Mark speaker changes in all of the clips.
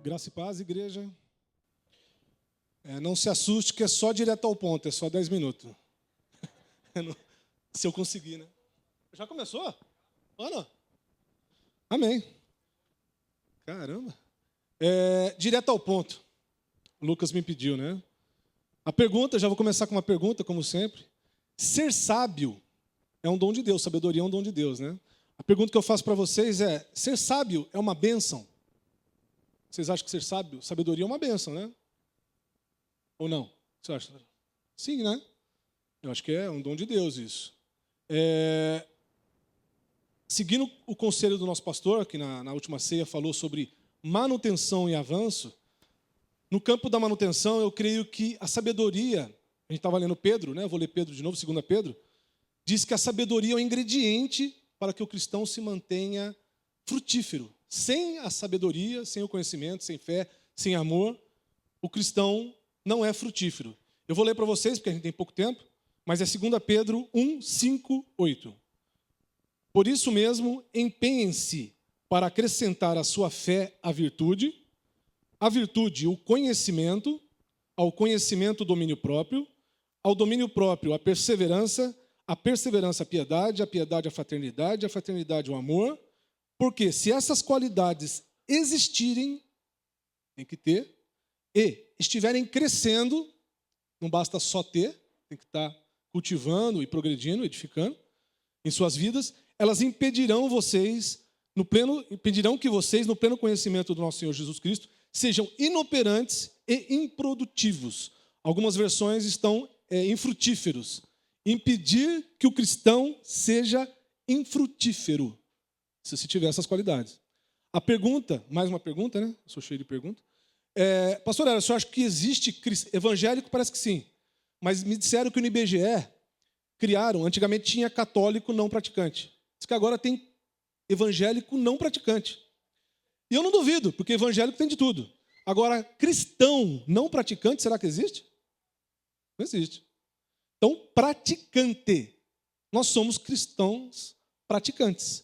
Speaker 1: Graça e paz, igreja. Não se assuste que é só direto ao ponto, é só 10 minutos. Se eu conseguir, né? Já começou? Ana? Amém. Caramba. Direto ao ponto. O Lucas me pediu, né? A pergunta, já vou começar com uma pergunta, como sempre. Ser sábio é um dom de Deus, sabedoria é um dom de Deus, né? A pergunta que eu faço para vocês é: ser sábio é uma bênção? Vocês acham que ser sábio, sabedoria é uma bênção, né? Ou não? Você acha? Sim, né? Eu acho que é um dom de Deus isso. Seguindo o conselho do nosso pastor, que na última ceia falou sobre manutenção e avanço, no campo da manutenção, eu creio que a sabedoria, a gente estava lendo Pedro, né? Eu vou ler Pedro de novo, 2 Pedro, diz que a sabedoria é o ingrediente para que o cristão se mantenha frutífero. Sem a sabedoria, sem o conhecimento, sem fé, sem amor, o cristão não é frutífero. Eu vou ler para vocês, porque a gente tem pouco tempo, mas é 2 Pedro 1, 5, 8. Por isso mesmo, empenhem-se para acrescentar à sua fé a virtude o conhecimento, ao conhecimento o domínio próprio, ao domínio próprio a perseverança a piedade, a piedade a fraternidade o amor, porque se essas qualidades existirem, tem que ter, e estiverem crescendo, não basta só ter, tem que estar cultivando e progredindo, edificando em suas vidas, elas impedirão que vocês, no pleno conhecimento do nosso Senhor Jesus Cristo, sejam inoperantes e improdutivos. Algumas versões estão infrutíferos. Impedir que o cristão seja infrutífero, se você tiver essas qualidades. A pergunta, mais uma pergunta, né? Eu sou cheio de perguntas. Pastor, o senhor acha que existe evangélico? Parece que sim. Mas me disseram que no IBGE criaram, antigamente tinha católico não praticante. Diz que agora tem evangélico não praticante. E eu não duvido, porque evangélico tem de tudo. Agora, cristão não praticante, será que existe? Não existe. Então, praticante. Nós somos cristãos praticantes.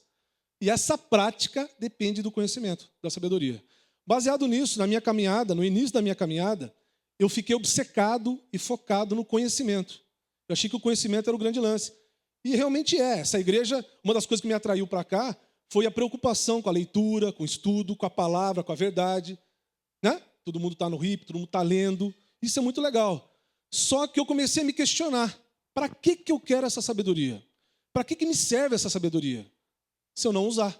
Speaker 1: E essa prática depende do conhecimento, da sabedoria. Baseado nisso, na minha caminhada, no início da minha caminhada, eu fiquei obcecado e focado no conhecimento. Eu achei que o conhecimento era o grande lance. E realmente é. Essa igreja, uma das coisas que me atraiu para cá foi a preocupação com a leitura, com o estudo, com a palavra, com a verdade. Né? Todo mundo está no RIP, todo mundo está lendo. Isso é muito legal. Só que eu comecei a me questionar. Para que eu quero essa sabedoria? Para que me serve essa sabedoria? Se eu não usar.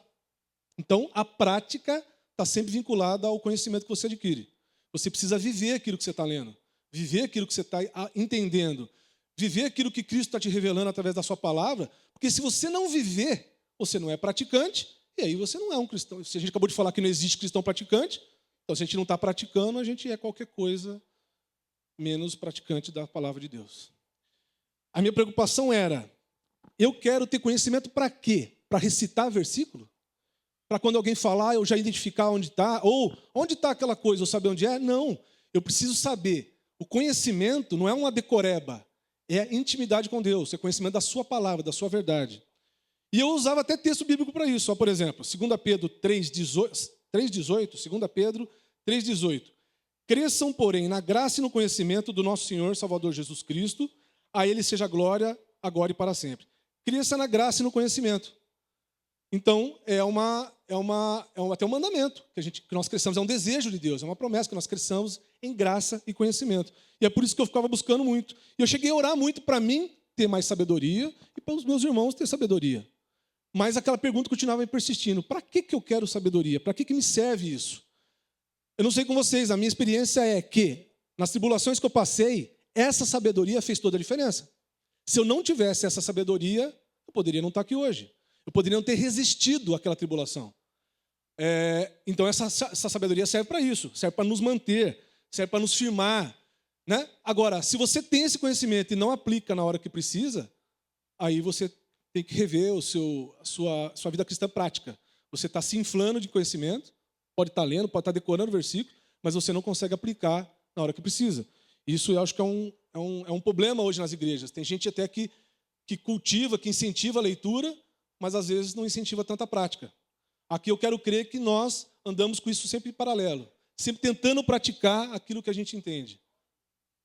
Speaker 1: Então, a prática está sempre vinculada ao conhecimento que você adquire. Você precisa viver aquilo que você está lendo. Viver aquilo que você está entendendo. Viver aquilo que Cristo está te revelando através da sua palavra. Porque se você não viver, você não é praticante, e aí você não é um cristão. Se a gente acabou de falar que não existe cristão praticante, então se a gente não está praticando, a gente é qualquer coisa menos praticante da palavra de Deus. A minha preocupação era, eu quero ter conhecimento para quê? Para recitar versículo? Para quando alguém falar, eu já identificar onde está? Ou onde está aquela coisa, eu saber onde é? Não, eu preciso saber. O conhecimento não é uma decoreba, é intimidade com Deus, é conhecimento da sua palavra, da sua verdade. E eu usava até texto bíblico para isso. Ó, por exemplo, 2 Pedro 3,18, 2 Pedro 3,18. Cresçam, porém, na graça e no conhecimento do nosso Senhor Salvador Jesus Cristo, a Ele seja glória, agora e para sempre. Cresça na graça e no conhecimento. Então, até um mandamento que nós cresçamos, é um desejo de Deus, é uma promessa que nós cresçamos em graça e conhecimento. E é por isso que eu ficava buscando muito. E eu cheguei a orar muito para mim ter mais sabedoria e para os meus irmãos ter sabedoria. Mas aquela pergunta continuava me persistindo. Para que eu quero sabedoria? Para que me serve isso? Eu não sei com vocês, a minha experiência é que, nas tribulações que eu passei, essa sabedoria fez toda a diferença. Se eu não tivesse essa sabedoria, eu poderia não estar aqui hoje. Eu poderia não ter resistido àquela tribulação. Então, essa sabedoria serve para isso. Serve para nos manter, serve para nos firmar. Né? Agora, se você tem esse conhecimento e não aplica na hora que precisa, aí você tem que rever a sua vida cristã prática. Você está se inflando de conhecimento, pode estar lendo, pode estar decorando o versículo, mas você não consegue aplicar na hora que precisa. Isso eu acho que é um problema hoje nas igrejas. Tem gente até que cultiva, que incentiva a leitura, mas às vezes não incentiva tanta prática. Aqui eu quero crer que nós andamos com isso sempre em paralelo. sempre tentando praticar aquilo que a gente entende.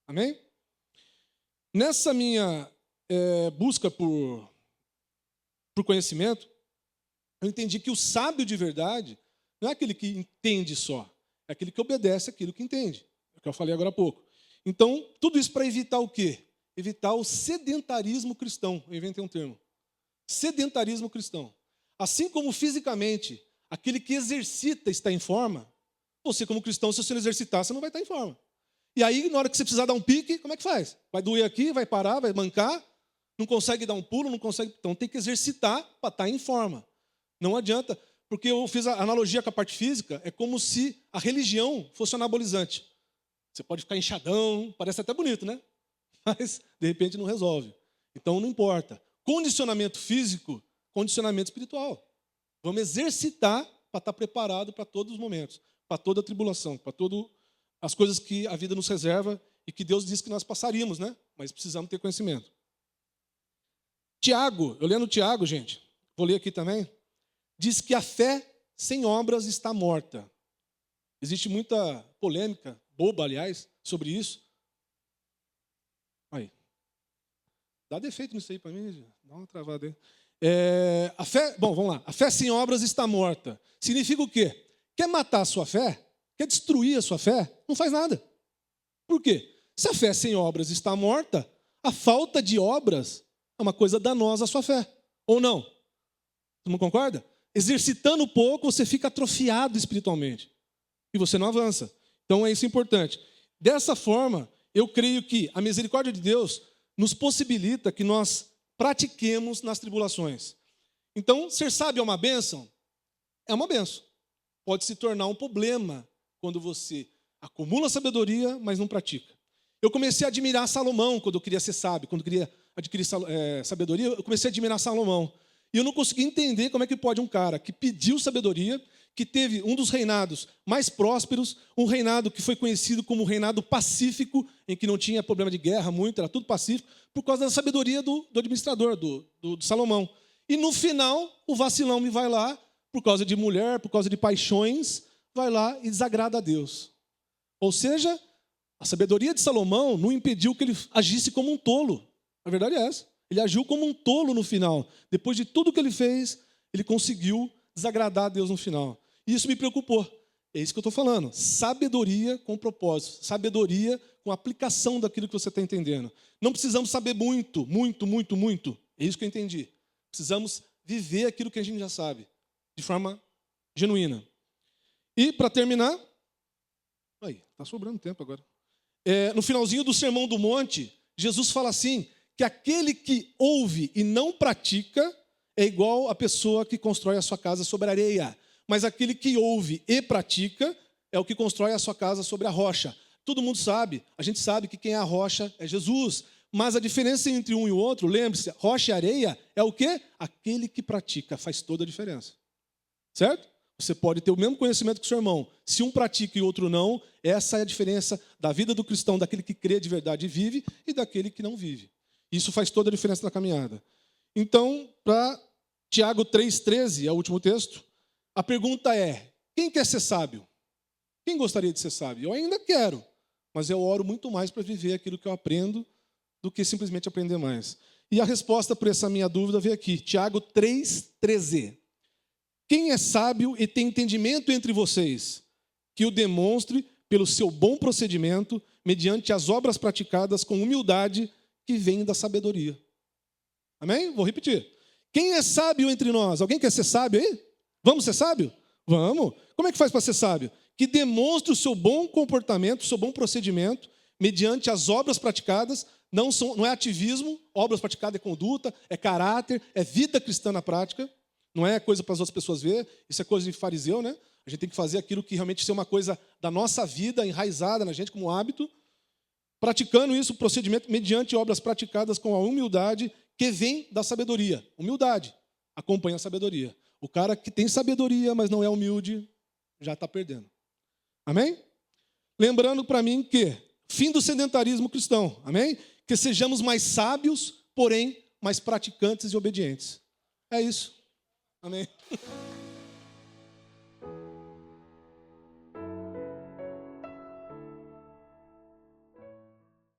Speaker 1: Amém? Nessa minha busca por conhecimento, eu entendi que o sábio de verdade não é aquele que entende só, é aquele que obedece aquilo que entende. É o que eu falei agora há pouco. Então, tudo isso para evitar o quê? Evitar o sedentarismo cristão. Eu inventei um termo. Sedentarismo cristão. Assim como fisicamente, aquele que exercita está em forma, você como cristão, se você não exercitar, você não vai estar em forma. E aí, na hora que você precisar dar um pique, como é que faz? Vai doer aqui, vai parar, vai mancar, não consegue dar um pulo, não consegue. Então tem que exercitar para estar em forma. Não adianta, porque eu fiz a analogia com a parte física, é como se a religião fosse anabolizante. Você pode ficar inchadão, parece até bonito, né? Mas, de repente, não resolve. Então, não importa. Condicionamento físico, condicionamento espiritual. Vamos exercitar para estar preparado para todos os momentos, para toda a tribulação, para todas as coisas que a vida nos reserva e que Deus disse que nós passaríamos, né? Mas precisamos ter conhecimento. Tiago, eu lendo Tiago, gente, vou ler aqui também, diz que a fé sem obras está morta. Existe muita polêmica, boba, aliás, sobre isso. Aí. Dá defeito nisso aí para mim, dá uma travada aí. A fé, bom, vamos lá. A fé sem obras está morta. Significa o quê? Quer matar a sua fé? Quer destruir a sua fé? Não faz nada. Por quê? Se a fé sem obras está morta, a falta de obras é uma coisa danosa à sua fé. Ou não? Você não concorda? Exercitando pouco, você fica atrofiado espiritualmente. E você não avança. Então é isso importante. Dessa forma, eu creio que a misericórdia de Deus nos possibilita que nós pratiquemos nas tribulações. Então, ser sábio é uma bênção? É uma bênção. Pode se tornar um problema quando você acumula sabedoria, mas não pratica. Eu comecei a admirar Salomão quando eu queria ser sábio, quando eu queria adquirir sabedoria, eu comecei a admirar Salomão. E eu não conseguia entender como é que pode um cara que pediu sabedoria, que teve um dos reinados mais prósperos, um reinado que foi conhecido como o reinado pacífico, em que não tinha problema de guerra muito, era tudo pacífico, por causa da sabedoria do administrador, do Salomão. E no final, o vacilão me vai lá, por causa de mulher, por causa de paixões, vai lá e desagrada a Deus. Ou seja, a sabedoria de Salomão não impediu que ele agisse como um tolo. A verdade é essa. Ele agiu como um tolo no final. Depois de tudo que ele fez, ele conseguiu desagradar a Deus no final. E isso me preocupou. É isso que eu estou falando. Sabedoria com propósito. Sabedoria com aplicação daquilo que você está entendendo. Não precisamos saber muito, muito, muito, muito. É isso que eu entendi. Precisamos viver aquilo que a gente já sabe, de forma genuína. E, para terminar... Aí, está sobrando tempo agora. No finalzinho do Sermão do Monte, Jesus fala assim, que aquele que ouve e não pratica é igual a pessoa que constrói a sua casa sobre areia. Mas aquele que ouve e pratica é o que constrói a sua casa sobre a rocha. Todo mundo sabe, a gente sabe que quem é a rocha é Jesus. Mas a diferença entre um e o outro, lembre-se, rocha e areia é o quê? Aquele que pratica faz toda a diferença. Certo? Você pode ter o mesmo conhecimento que o seu irmão. Se um pratica e o outro não, essa é a diferença da vida do cristão, daquele que crê de verdade e vive, e daquele que não vive. Isso faz toda a diferença na caminhada. Então, para Tiago 3,13, é o último texto, a pergunta é, quem quer ser sábio? Quem gostaria de ser sábio? Eu ainda quero, mas eu oro muito mais para viver aquilo que eu aprendo do que simplesmente aprender mais. E a resposta para essa minha dúvida veio aqui, Tiago 3,13. Quem é sábio e tem entendimento entre vocês, que o demonstre pelo seu bom procedimento, mediante as obras praticadas com humildade que vem da sabedoria. Amém? Vou repetir. Quem é sábio entre nós? Alguém quer ser sábio aí? Vamos ser sábio? Vamos. Como é que faz para ser sábio? Que demonstre o seu bom comportamento, o seu bom procedimento, mediante as obras praticadas. Não é ativismo, obras praticadas é conduta, é caráter, é vida cristã na prática. Não é coisa para as outras pessoas ver, isso é coisa de fariseu, né? A gente tem que fazer aquilo que realmente ser uma coisa da nossa vida, enraizada na gente como hábito, praticando isso, o procedimento mediante obras praticadas com a humildade que vem da sabedoria. Humildade acompanha a sabedoria. O cara que tem sabedoria, mas não é humilde, já está perdendo. Amém? Lembrando para mim que, fim do sedentarismo cristão, amém? Que sejamos mais sábios, porém mais praticantes e obedientes. É isso. Amém.